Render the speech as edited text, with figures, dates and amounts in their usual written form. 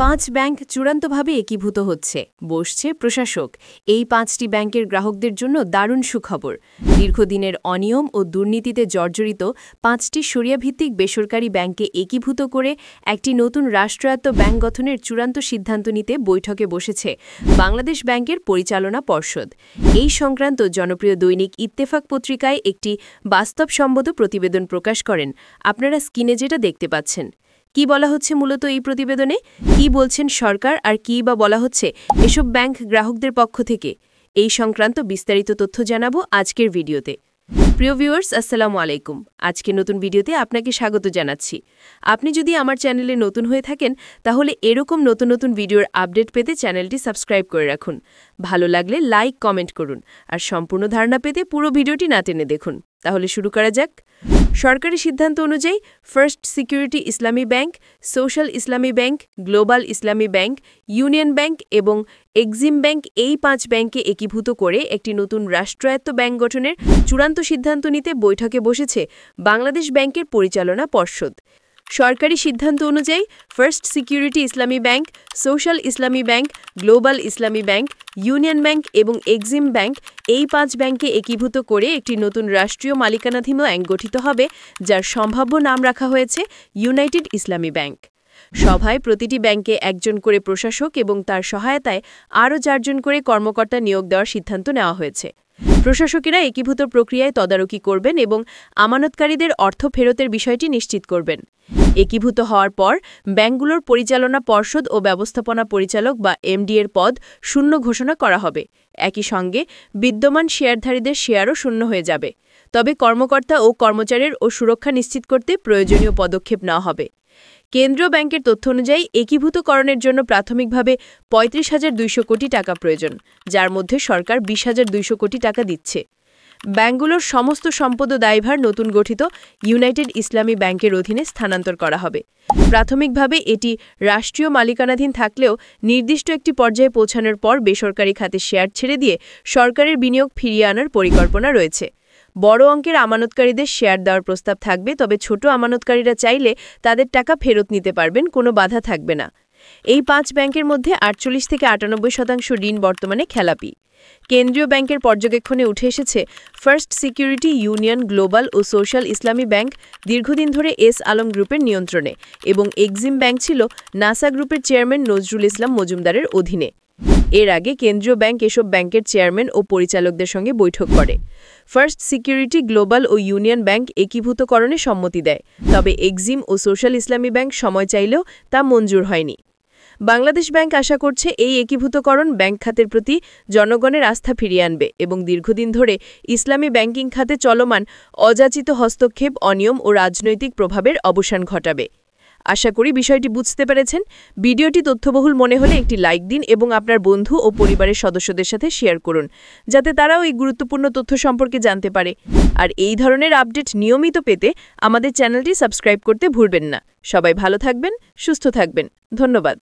পাঁচ ব্যাংক চূড়ান্তভাবে একীভূত হচ্ছে, বসছে প্রশাসক। এই পাঁচটি ব্যাংকের গ্রাহকদের জন্য দারুণ সুখবর। দীর্ঘদিনের অনিয়ম ও দুর্নীতিতে জর্জরিত পাঁচটি শরিয়াভিত্তিক বেসরকারি ব্যাংকে একীভূত করে একটি নতুন রাষ্ট্রায়ত্ত ব্যাংক গঠনের চূড়ান্ত সিদ্ধান্ত নিতে বৈঠকে বসেছে বাংলাদেশ ব্যাংকের পরিচালনা পর্ষদ। এই সংক্রান্ত জনপ্রিয় দৈনিক ইত্তেফাক পত্রিকায় একটি বাস্তবসম্মত প্রতিবেদন প্রকাশ করেন আপনারা স্ক্রিনে যেটা দেখতে পাচ্ছেন। কি বলা হচ্ছে মূলত এই প্রতিবেদনে, কি বলছেন সরকার আর কি বা বলা হচ্ছে এসব ব্যাংক গ্রাহকদের পক্ষ থেকে, এই সংক্রান্ত বিস্তারিত তথ্য জানাবো আজকের ভিডিওতে। প্রিয় ভিউয়ার্স, আসসালামু আলাইকুম। আজকের নতুন ভিডিওতে আপনাকে স্বাগত জানাচ্ছি। আপনি যদি আমার চ্যানেলে নতুন হয়ে থাকেন তাহলে এরকম নতুন নতুন ভিডিওর আপডেট পেতে চ্যানেলটি সাবস্ক্রাইব করে রাখুন। ভালো লাগলে লাইক কমেন্ট করুন আর সম্পূর্ণ ধারণা পেতে পুরো ভিডিওটি না টেনে দেখুন। তাহলে শুরু করা যাক। সরকারি সিদ্ধান্ত অনুযায়ী ফার্স্ট সিকিউরিটি ইসলামী ব্যাংক, সোশ্যাল ইসলামী ব্যাংক, গ্লোবাল ইসলামী ব্যাংক, ইউনিয়ন ব্যাংক এবং এক্সিম ব্যাংক, এই পাঁচ ব্যাংকে একীভূত করে একটি নতুন রাষ্ট্রায়ত্ত ব্যাংক গঠনের চূড়ান্ত সিদ্ধান্ত নিতে বৈঠকে বসেছে বাংলাদেশ ব্যাংকের পরিচালনা পর্ষদ। সরকারি সিদ্ধান্ত অনুযায়ী ফার্স্ট সিকিউরিটি ইসলামী ব্যাংক, সোশ্যাল ইসলামী ব্যাংক, গ্লোবাল ইসলামী ব্যাংক, ইউনিয়ন ব্যাংক এবং এক্সিম ব্যাংক, এই পাঁচ ব্যাংকে একীভূত করে একটি নতুন রাষ্ট্রীয় মালিকানাধীন ব্যাংক গঠিত হবে, যার সম্ভাব্য নাম রাখা হয়েছে ইউনাইটেড ইসলামী ব্যাংক। সভায় প্রতিটি ব্যাংকে একজন করে প্রশাসক এবং তার সহায়তায় আরও 4 জন করে কর্মকর্তা নিয়োগ দেওয়ার সিদ্ধান্ত নেওয়া হয়েছে। প্রশাসকেরা একীভূত প্রক্রিয়ায় তদারকি করবেন এবং আমানতকারীদের অর্থ ফেরতের বিষয়টি নিশ্চিত করবেন। একীভূত হওয়ার পর ব্যাংকগুলোর পরিচালনা পর্ষদ ও ব্যবস্থাপনা পরিচালক বা এমডি এর পদ শূন্য ঘোষণা করা হবে। একই সঙ্গে বিদ্যমান শেয়ারধারীদের শেয়ারও শূন্য হয়ে যাবে। তবে কর্মকর্তা ও কর্মচারীর সুরক্ষা নিশ্চিত করতে প্রয়োজনীয় পদক্ষেপ নেওয়া হবে। কেন্দ্রীয় ব্যাংকের তথ্য অনুযায়ী একীভূতকরণের জন্য প্রাথমিকভাবে ৩৫,২০০ কোটি টাকা প্রয়োজন, যার মধ্যে সরকার ২০,২০০ কোটি টাকা দিচ্ছে। ব্যাংকগুলোর সমস্ত সম্পদ ও দায়ভার নতুন গঠিত ইউনাইটেড ইসলামী ব্যাংকের অধীনে স্থানান্তর করা হবে। প্রাথমিকভাবে এটি রাষ্ট্রীয় মালিকানাধীন থাকলেও নির্দিষ্ট একটি পর্যায়ে পৌঁছানোর পর বেসরকারি খাতে শেয়ার ছেড়ে দিয়ে সরকারের বিনিয়োগ ফিরিয়ে আনার পরিকল্পনা রয়েছে। বড় অঙ্কের আমানতকারীদের শেয়ার দেওয়ার প্রস্তাব থাকবে, তবে ছোট আমানতকারীরা চাইলে তাদের টাকা ফেরত নিতে পারবেন, কোনো বাধা থাকবে না। এই পাঁচ ব্যাংকের মধ্যে ৪৮ থেকে ৯৮% ঋণ বর্তমানে খেলাপি। কেন্দ্রীয় ব্যাংকের পর্যবেক্ষণে উঠে এসেছে ফার্স্ট সিকিউরিটি, ইউনিয়ন, গ্লোবাল ও সোশ্যাল ইসলামী ব্যাংক দীর্ঘদিন ধরে এস আলম গ্রুপের নিয়ন্ত্রণে এবং এক্সিম ব্যাংক ছিল নাসা গ্রুপের চেয়ারম্যান নজরুল ইসলাম মজুমদারের অধীনে। এর আগে কেন্দ্রীয় ব্যাংক এসব ব্যাংকের চেয়ারম্যান ও পরিচালকদের সঙ্গে বৈঠক করে। ফার্স্ট সিকিউরিটি, গ্লোবাল ও ইউনিয়ন ব্যাংক একীভূতকরণে সম্মতি দেয়, তবে এক্সিম ও সোশ্যাল ইসলামী ব্যাংক সময় চাইলেও তা মঞ্জুর হয়নি। বাংলাদেশ ব্যাংক আশা করছে এই একীভূতকরণ ব্যাংক খাতের প্রতি জনগণের আস্থা ফিরিয়ে আনবে এবং দীর্ঘদিন ধরে ইসলামী ব্যাংকিং খাতে চলমান অযাচিত হস্তক্ষেপ, অনিয়ম ও রাজনৈতিক প্রভাবের অবসান ঘটাবে। আশা করি বিষয়টি বুঝতে পেরেছেন। ভিডিওটি তথ্যবহুল মনে হলে একটি লাইক দিন এবং আপনার বন্ধু ও পরিবারের সদস্যদের সাথে শেয়ার করুন, যাতে তারাও এই গুরুত্বপূর্ণ তথ্য সম্পর্কে জানতে পারে। আর এই ধরনের আপডেট নিয়মিত পেতে আমাদের চ্যানেলটি সাবস্ক্রাইব করতে ভুলবেন না। সবাই ভালো থাকবেন, সুস্থ থাকবেন। ধন্যবাদ।